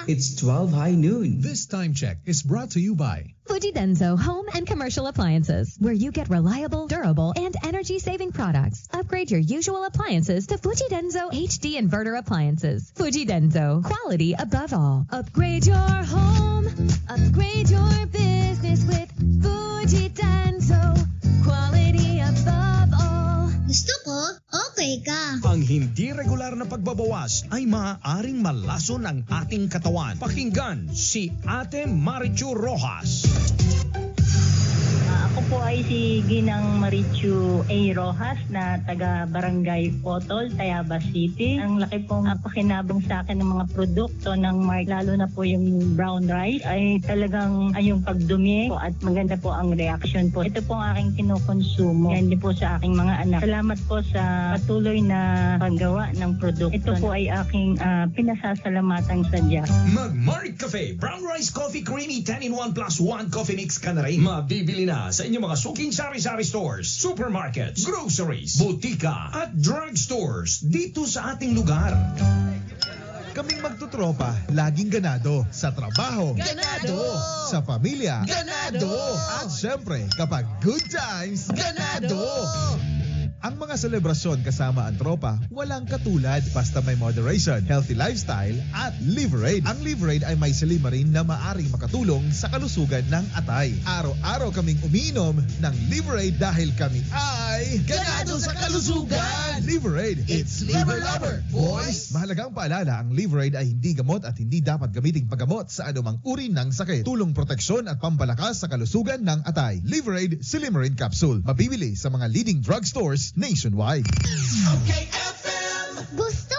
It's 12 high noon. This time check is brought to you by Fujidenzo Home and Commercial Appliances, where you get reliable, durable, and energy-saving products. Upgrade your usual appliances to Fujidenzo HD Inverter Appliances. Fujidenzo, quality above all. Upgrade your home, upgrade your business with Fujidenzo, quality above all. Gusto ko, okay ka. Ang hindi regular na pagbabawas ay maaaring malason ang ating katawan. Pakinggan si Ate Marichu Rojas. Ako po ay si Ginang Marichu A. Rojas na taga Barangay Potol, Tayabas City. Ang laki pong pakinabang sa akin ng mga produkto ng Mark, lalo na po yung brown rice, ay talagang yung pagdumi po at maganda po ang reaction po. Ito po ang aking kinukonsumo. Yan din po sa aking mga anak. Salamat po sa patuloy na paggawa ng produkto. Ito po ay aking pinasasalamatan sa Diyos. Mag-Mark Cafe Brown Rice Coffee Creamy 10-in-1 plus 1 coffee mix ka na rin. Mabibili na sa inyong mga suking sari-sari stores, supermarkets, groceries, butika at drugstores dito sa ating lugar. Kaming magtutropa, laging ganado. Sa trabaho, ganado. Sa pamilya, ganado. At syempre, kapag good times, ganado. Ang mga selebrasyon kasama ang tropa, walang katulad basta may moderation, healthy lifestyle at Liverade. Ang Liverade ay may silimarin na maaring makatulong sa kalusugan ng atay. Araw-araw kaming umiinom ng Liverade dahil kami ay ganado sa kalusugan. Liverade, It's liver lover, boys. Mahalagang paalala, ang Liverade ay hindi gamot at hindi dapat gamiting paggamot sa anumang uri ng sakit. Tulong proteksyon at pampalakas sa kalusugan ng atay. Liverade Silimarin Capsule. Mabibili sa mga leading drugstores nationwide. Okay, FM. Gusto